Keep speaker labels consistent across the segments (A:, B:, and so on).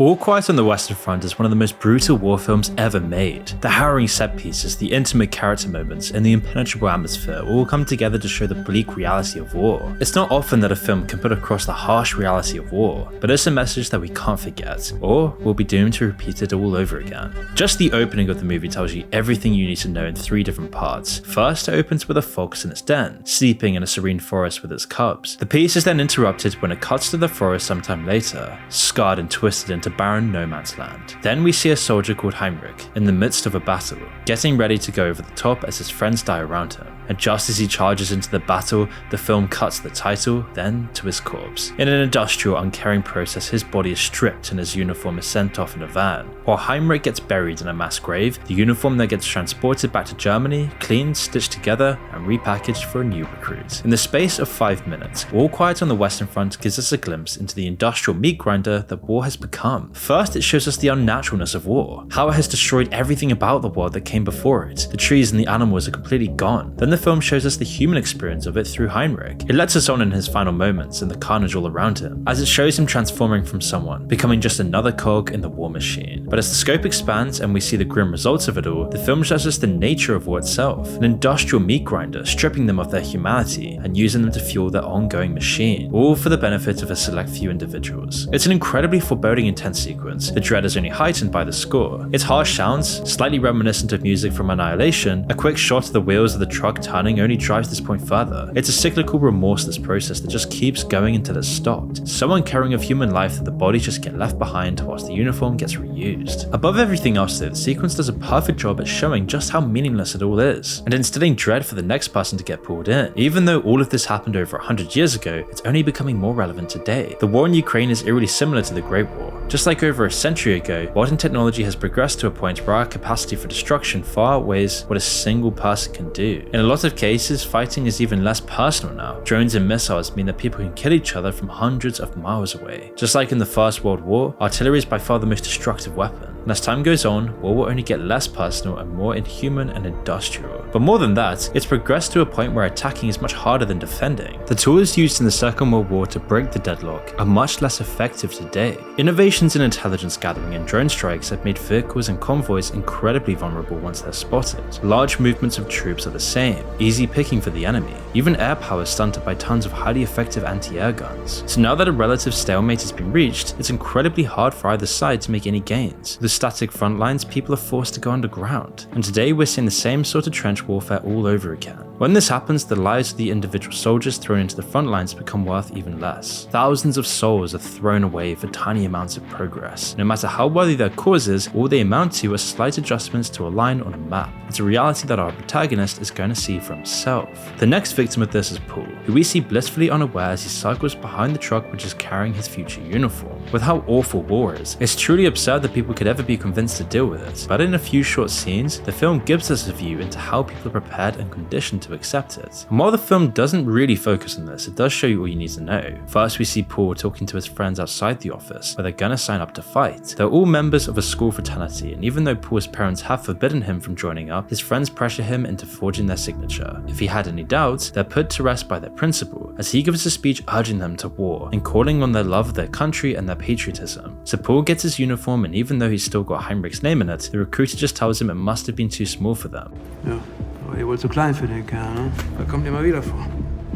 A: All Quiet on the Western Front is one of the most brutal war films ever made. The harrowing set pieces, the intimate character moments, and the impenetrable atmosphere all come together to show the bleak reality of war. It's not often that a film can put across the harsh reality of war, but it's a message that we can't forget, or we'll be doomed to repeat it all over again. Just the opening of the movie tells you everything you need to know in 3 different parts. First, it opens with a fox in its den, sleeping in a serene forest with its cubs. The piece is then interrupted when it cuts to the forest sometime later, scarred and twisted into barren no man's land. Then we see a soldier called Heinrich in the midst of a battle, getting ready to go over the top as his friends die around him. And just as he charges into the battle, the film cuts the title, then to his corpse. In an industrial, uncaring process, his body is stripped and his uniform is sent off in a van. While Heinrich gets buried in a mass grave, the uniform then gets transported back to Germany, cleaned, stitched together, and repackaged for a new recruit. In the space of 5 minutes, All Quiet on the Western Front gives us a glimpse into the industrial meat grinder that war has become. First, it shows us the unnaturalness of war, how it has destroyed everything about the world that came before it. The trees and the animals are completely gone. Then the film shows us the human experience of it through Heinrich. It lets us on in his final moments and the carnage all around him, as it shows him transforming from someone, becoming just another cog in the war machine. But as the scope expands and we see the grim results of it all, the film shows us the nature of war itself, an industrial meat grinder stripping them of their humanity and using them to fuel their ongoing machine, all for the benefit of a select few individuals. It's an incredibly foreboding intense sequence. The dread is only heightened by the score. Its harsh sounds, slightly reminiscent of music from Annihilation, a quick shot of the wheels of the truck turning only drives this point further. It's a cyclical, remorseless process that just keeps going until it's stopped. So uncaring of human life that the bodies just get left behind whilst the uniform gets reused. Above everything else though, the sequence does a perfect job at showing just how meaningless it all is, and instilling dread for the next person to get pulled in. Even though all of this happened over 100 years ago, it's only becoming more relevant today. The war in Ukraine is eerily similar to the Great War. Just like over a century ago, modern technology has progressed to a point where our capacity for destruction far outweighs what a single person can do. In a lot of cases, fighting is even less personal now. Drones and missiles mean that people can kill each other from hundreds of miles away. Just like in the First World War, artillery is by far the most destructive weapon. And as time goes on, war will only get less personal and more inhuman and industrial. But more than that, it's progressed to a point where attacking is much harder than defending. The tools used in the Second World War to break the deadlock are much less effective today. Innovations in intelligence gathering and drone strikes have made vehicles and convoys incredibly vulnerable once they're spotted. Large movements of troops are the same, easy picking for the enemy. Even air power is stunted by tons of highly effective anti-air guns. So now that a relative stalemate has been reached, it's incredibly hard for either side to make any gains. With static front lines, people are forced to go underground. And today we're seeing the same sort of trench warfare all over again. When this happens, the lives of the individual soldiers thrown into the front lines become worth even less. Thousands of souls are thrown away for tiny amounts of progress. No matter how worthy their cause is, all they amount to are slight adjustments to a line on a map. It's a reality that our protagonist is going to see for himself. The next victim of this is Paul, who we see blissfully unaware as he cycles behind the truck which is carrying his future uniform. With how awful war is, it's truly absurd that people could ever be convinced to deal with it. But in a few short scenes, the film gives us a view into how people are prepared and conditioned to accept it. And while the film doesn't really focus on this, it does show you all you need to know. First, we see Paul talking to his friends outside the office, where they're gonna sign up to fight. They're all members of a school fraternity, and even though Paul's parents have forbidden him from joining up, his friends pressure him into forging their signature. If he had any doubts, they're put to rest by their principal, as he gives a speech urging them to war and calling on their love of their country and their patriotism. So Paul gets his uniform, and even though he's still got Heinrich's name in it, the recruiter just tells him it must have been too small for them.
B: Ja, aber ihr wollt zu klein für den Kerl, ne? Da kommt ihr mal wieder vor.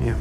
B: Hier.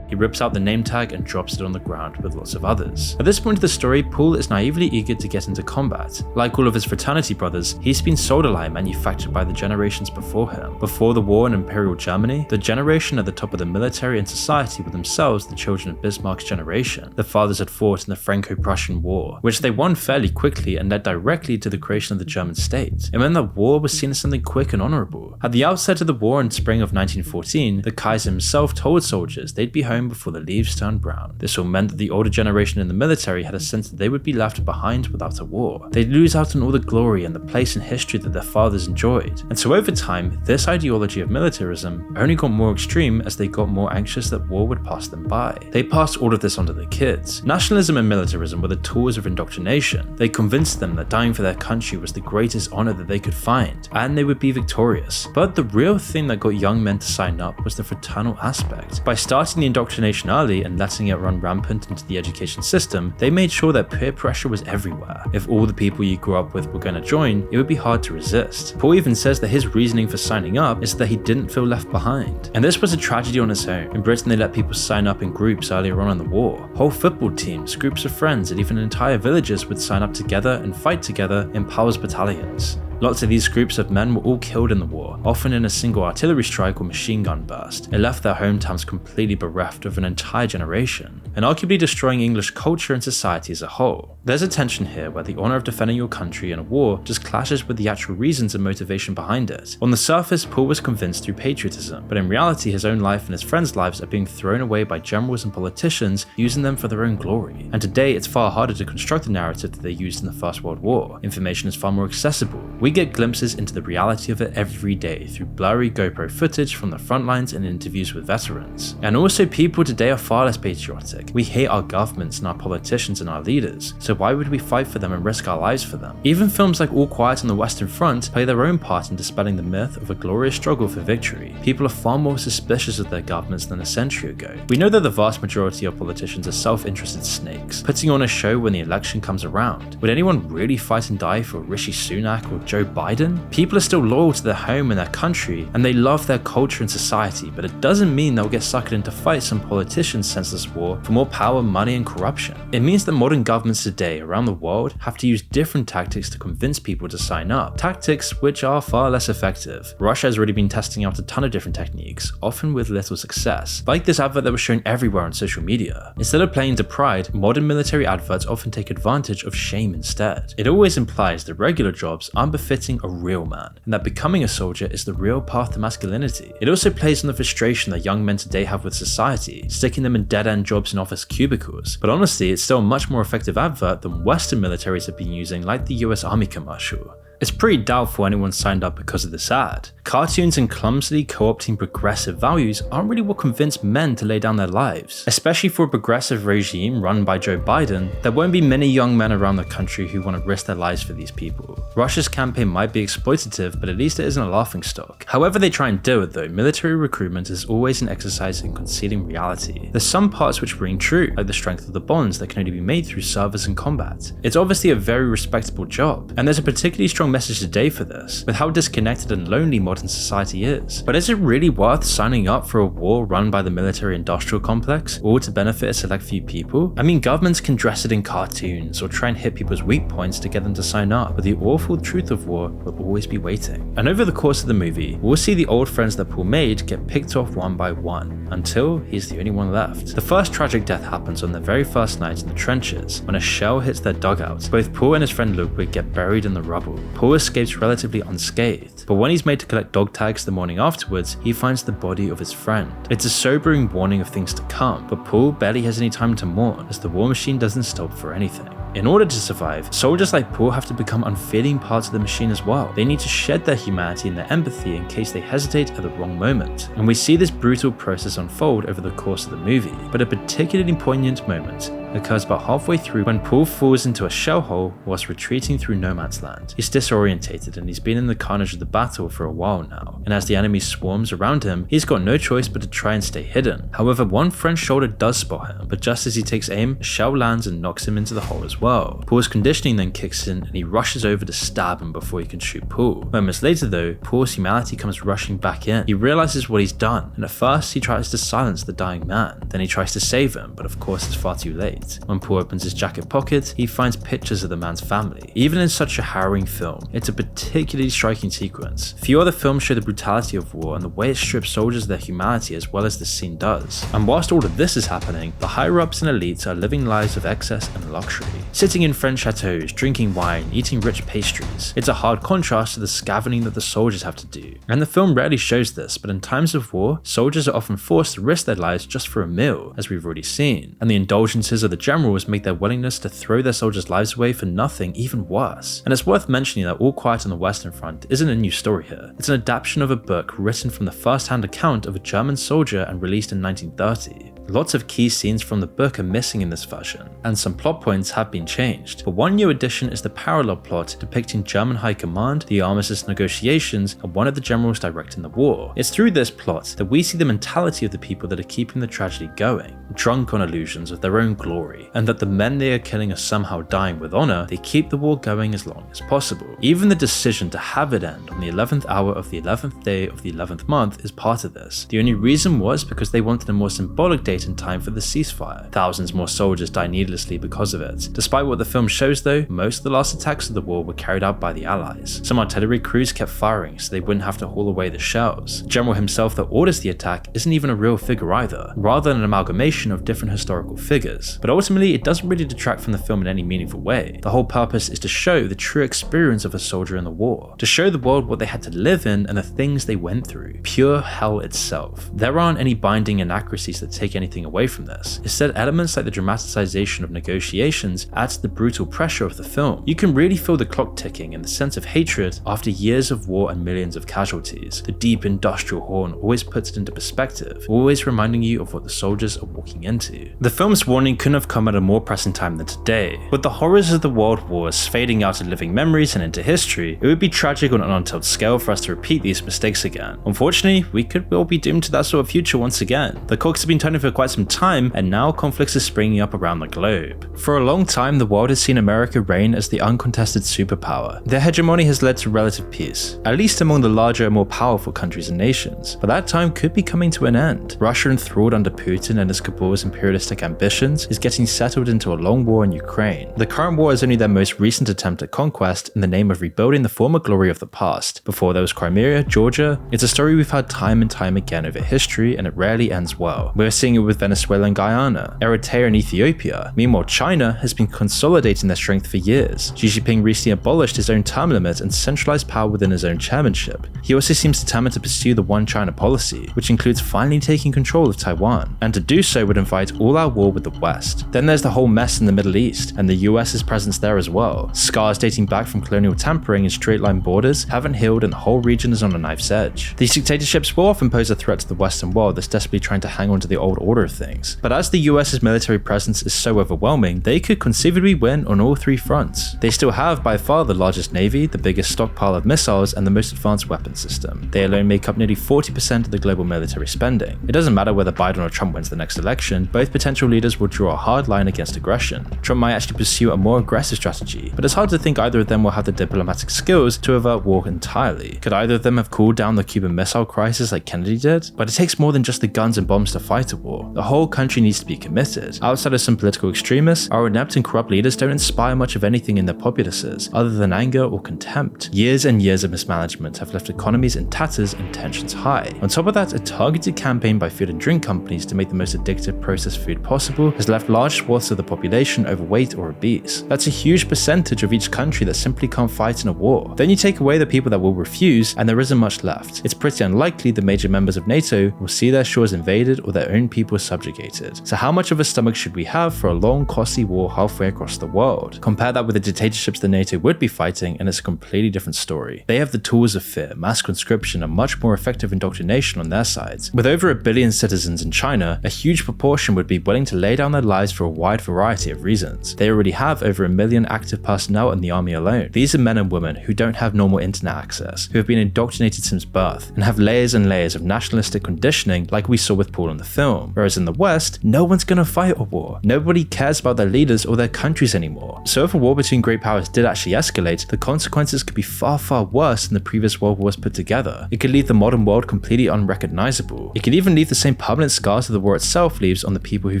A: He rips out the name tag and drops it on the ground with lots of others. At this point of the story, Paul is naively eager to get into combat. Like all of his fraternity brothers, he's been sold a lie manufactured by the generations before him. Before the war in Imperial Germany, the generation at the top of the military and society were themselves the children of Bismarck's generation. The fathers had fought in the Franco-Prussian War, which they won fairly quickly and led directly to the creation of the German state. And when the war was seen as something quick and honorable. At the outset of the war in spring of 1914, the Kaiser himself told soldiers they'd be home before the leaves turned brown. This all meant that the older generation in the military had a sense that they would be left behind without a war. They'd lose out on all the glory and the place in history that their fathers enjoyed. And so over time, this ideology of militarism only got more extreme as they got more anxious that war would pass them by. They passed all of this onto their kids. Nationalism and militarism were the tools of indoctrination. They convinced them that dying for their country was the greatest honor that they could find, and they would be victorious. But the real thing that got young men to sign up was the fraternal aspect. By starting the indoctrination indoctrination early and letting it run rampant into the education system, they made sure that peer pressure was everywhere. If all the people you grew up with were going to join, it would be hard to resist. Paul even says that his reasoning for signing up is that he didn't feel left behind. And this was a tragedy on its own. In Britain, they let people sign up in groups earlier on in the war. Whole football teams, groups of friends, and even entire villages would sign up together and fight together in Powell's battalions. Lots of these groups of men were all killed in the war, often in a single artillery strike or machine gun burst. It left their hometowns completely bereft of an entire generation, and arguably destroying English culture and society as a whole. There's a tension here where the honour of defending your country in a war just clashes with the actual reasons and motivation behind it. On the surface, Paul was convinced through patriotism, but in reality his own life and his friends' lives are being thrown away by generals and politicians using them for their own glory. And today it's far harder to construct the narrative that they used in the First World War. Information is far more accessible. We get glimpses into the reality of it every day through blurry GoPro footage from the front lines and interviews with veterans. And also, people today are far less patriotic. We hate our governments and our politicians and our leaders, so why would we fight for them and risk our lives for them? Even films like All Quiet on the Western Front play their own part in dispelling the myth of a glorious struggle for victory. People are far more suspicious of their governments than a century ago. We know that the vast majority of politicians are self-interested snakes, putting on a show when the election comes around. Would anyone really fight and die for Rishi Sunak or Joe Biden? People are still loyal to their home and their country, and they love their culture and society, but it doesn't mean they'll get suckered into fights some politicians' senseless war for more power, money, and corruption. It means that modern governments today around the world have to use different tactics to convince people to sign up, tactics which are far less effective. Russia has already been testing out a ton of different techniques, often with little success, like this advert that was shown everywhere on social media. Instead of playing to pride, modern military adverts often take advantage of shame instead. It always implies that regular jobs aren't befitting a real man, and that becoming a soldier is the real path to masculinity. It also plays on the frustration that young men today have with society, sticking them in dead-end jobs in office cubicles. But honestly, it's still a much more effective advert than Western militaries have been using, like the US Army commercial. It's pretty doubtful anyone signed up because of this ad. Cartoons and clumsily co-opting progressive values aren't really what convinced men to lay down their lives. Especially for a progressive regime run by Joe Biden, there won't be many young men around the country who want to risk their lives for these people. Russia's campaign might be exploitative, but at least it isn't a laughingstock. However they try and do it though, military recruitment is always an exercise in concealing reality. There's some parts which ring true, like the strength of the bonds that can only be made through service and combat. It's obviously a very respectable job, and there's a particularly strong message today for this, with how disconnected and lonely modern society is. But is it really worth signing up for a war run by the military-industrial complex, all to benefit a select few people? I mean, governments can dress it in cartoons or try and hit people's weak points to get them to sign up, but the awful truth of war will always be waiting. And over the course of the movie, we'll see the old friends that Paul made get picked off one by one, until he's the only one left. The first tragic death happens on the very first night in the trenches, when a shell hits their dugout. Both Paul and his friend Ludwig get buried in the rubble. Paul escapes relatively unscathed, but when he's made to collect dog tags the morning afterwards, he finds the body of his friend. It's a sobering warning of things to come, but Paul barely has any time to mourn, as the war machine doesn't stop for anything. In order to survive, soldiers like Paul have to become unfeeling parts of the machine as well. They need to shed their humanity and their empathy in case they hesitate at the wrong moment. And we see this brutal process unfold over the course of the movie, but a particularly poignant moment occurs about halfway through when Paul falls into a shell hole whilst retreating through no man's land. He's disorientated and he's been in the carnage of the battle for a while now, and as the enemy swarms around him, he's got no choice but to try and stay hidden. However, one French shoulder does spot him, but just as he takes aim, a shell lands and knocks him into the hole as well. Paul's conditioning then kicks in and he rushes over to stab him before he can shoot Paul. Moments later though, Paul's humanity comes rushing back in. He realizes what he's done, and at first he tries to silence the dying man. Then he tries to save him, but of course it's far too late. When Paul opens his jacket pocket, he finds pictures of the man's family. Even in such a harrowing film, it's a particularly striking sequence. Few other films show the brutality of war and the way it strips soldiers of their humanity as well as this scene does. And whilst all of this is happening, the higher-ups and elites are living lives of excess and luxury, sitting in French chateaus, drinking wine, eating rich pastries. It's a hard contrast to the scavenging that the soldiers have to do. And the film rarely shows this, but in times of war, soldiers are often forced to risk their lives just for a meal, as we've already seen. And the indulgences of the generals make their willingness to throw their soldiers' lives away for nothing even worse. And it's worth mentioning that All Quiet on the Western Front isn't a new story here. It's an adaptation of a book written from the first-hand account of a German soldier and released in 1930. Lots of key scenes from the book are missing in this version, and some plot points have been changed, but one new addition is the parallel plot depicting German high command, the armistice negotiations, and one of the generals directing the war. It's through this plot that we see the mentality of the people that are keeping the tragedy going, drunk on illusions of their own glory, and that the men they are killing are somehow dying with honor. They keep the war going as long as possible. Even the decision to have it end on the 11th hour of the 11th day of the 11th month is part of this. The only reason was because they wanted a more symbolic date and time for the ceasefire. Thousands more soldiers die needlessly because of it. Despite what the film shows though, most of the last attacks of the war were carried out by the Allies. Some artillery crews kept firing so they wouldn't have to haul away the shells. The general himself that orders the attack isn't even a real figure either, rather than an amalgamation of different historical figures. But ultimately it doesn't really detract from the film in any meaningful way. The whole purpose is to show the true experience of a soldier in the war, to show the world what they had to live in and the things they went through. Pure hell itself. There aren't any binding inaccuracies that take anything away from this. Instead, elements like the dramatization of negotiations add to the brutal pressure of the film. You can really feel the clock ticking and the sense of hatred after years of war and millions of casualties. The deep industrial horn always puts it into perspective, always reminding you of what the soldiers are walking into. The film's warning couldn't have come at a more pressing time than today. With the horrors of the world wars fading out of living memories and into history, it would be tragic on an untold scale for us to repeat these mistakes again. Unfortunately, we could well be doomed to that sort of future once again. The corks have been turning for quite some time, and now conflicts are springing up around the globe. For a long time, the world has seen America reign as the uncontested superpower. Their hegemony has led to relative peace, at least among the larger, more powerful countries and nations. But that time could be coming to an end. Russia, enthralled under Putin and his cabal's imperialistic ambitions, is getting settled into a long war in Ukraine. The current war is only their most recent attempt at conquest in the name of rebuilding the former glory of the past. Before there was Crimea, Georgia. It's a story we've had time and time again over history, and it rarely ends well. We're seeing it with Venezuela and Guyana, Eritrea and Ethiopia. Meanwhile, China has been consolidating their strength for years. Xi Jinping recently abolished his own term limit and centralized power within his own chairmanship. He also seems determined to pursue the One China policy, which includes finally taking control of Taiwan, and to do so would invite all-out war with the West. Then there's the whole mess in the Middle East, and the US's presence there as well. Scars dating back from colonial tampering and straight-line borders haven't healed, and the whole region is on a knife's edge. These dictatorships will often pose a threat to the Western world that's desperately trying to hang on to the old order of things. But as the US's military presence is so overwhelming, they could conceivably win on all three fronts. They still have by far the largest navy, the biggest stockpile of missiles, and the most advanced weapons system. They alone make up nearly 40% of the global military spending. It doesn't matter whether Biden or Trump wins the next election, both potential leaders will draw a hard line against aggression. Trump might actually pursue a more aggressive strategy, but it's hard to think either of them will have the diplomatic skills to avert war entirely. Could either of them have cooled down the Cuban Missile Crisis like Kennedy did? But it takes more than just the guns and bombs to fight a war. The whole country needs to be committed. Outside of some political extremists, our inept and corrupt leaders don't inspire much of anything in their populaces, other than anger or contempt. Years and years of mismanagement have left economies in tatters and tensions high. On top of that, a targeted campaign by food and drink companies to make the most addictive processed food possible has left large swaths of the population overweight or obese. That's a huge percentage of each country that simply can't fight in a war. Then you take away the people that will refuse, and there isn't much left. It's pretty unlikely the major members of NATO will see their shores invaded or their own people subjugated. So how much of a stomach should we have for a long, costly war halfway across the world? Compare that with the dictatorships that NATO would be fighting, and it's a completely different story. They have the tools of fear, mass conscription, and much more effective indoctrination on their sides. With over 1 billion citizens in China, a huge proportion would be willing to lay down their lives for a wide variety of reasons. They already have over 1 million active personnel in the army alone. These are men and women who don't have normal internet access, who have been indoctrinated since birth, and have layers and layers of nationalistic conditioning like we saw with Paul in the film. Whereas in the West, no one's gonna fight a war. Nobody cares about their leaders or their countries anymore. So if a war between great powers did actually escalate, the consequences could be far, far worse than the previous world wars put together. It could leave the modern world completely unrecognizable. It could even leave the same permanent scars that the war itself leaves on the people who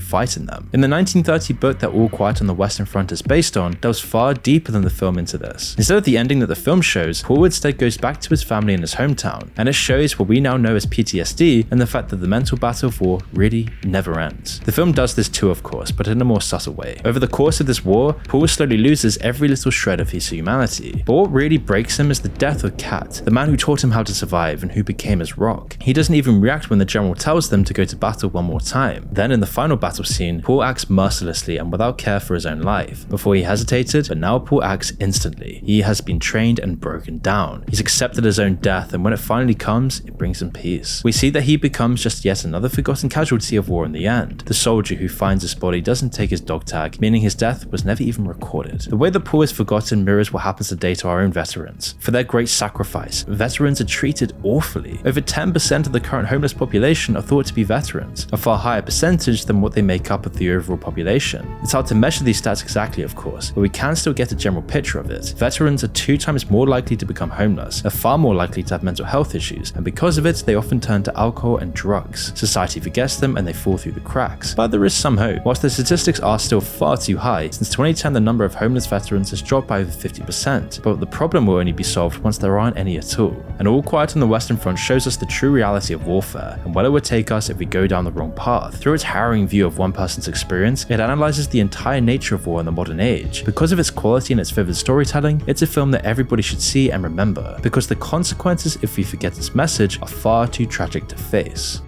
A: fight in them. In the 1930 book that All Quiet on the Western Front is based on, delves far deeper than the film into this. Instead of the ending that the film shows, Paul instead goes back to his family in his hometown, and it shows what we now know as PTSD and the fact that the mental battle of war really never ends. The film does this too, of course, but in a more subtle way. Over the course of this war, Paul slowly loses every little shred of his humanity. But what really breaks him is the death of Kat, the man who taught him how to survive and who became his rock. He doesn't even react when the general tells them to go to battle one more time. Then in the final battle scene, Paul acts mercilessly and without care for his own life. Before he hesitated, but now Paul acts instantly. He has been trained and broken down. He's accepted his own death, and when it finally comes, it brings him peace. We see that he becomes just yet another forgotten casualty reality of war in the end. The soldier who finds his body doesn't take his dog tag, meaning his death was never even recorded. The way the poor is forgotten mirrors what happens today to our own veterans. For their great sacrifice, veterans are treated awfully. Over 10% of the current homeless population are thought to be veterans, a far higher percentage than what they make up of the overall population. It's hard to measure these stats exactly, of course, but we can still get a general picture of it. Veterans are 2 times more likely to become homeless, are far more likely to have mental health issues, and because of it, they often turn to alcohol and drugs. Society forgets them and they fall through the cracks. But there is some hope. Whilst the statistics are still far too high, since 2010 the number of homeless veterans has dropped by over 50%, but the problem will only be solved once there aren't any at all. And All Quiet on the Western Front shows us the true reality of warfare, and where it would take us if we go down the wrong path. Through its harrowing view of one person's experience, it analyzes the entire nature of war in the modern age. Because of its quality and its vivid storytelling, it's a film that everybody should see and remember, because the consequences if we forget its message are far too tragic to face.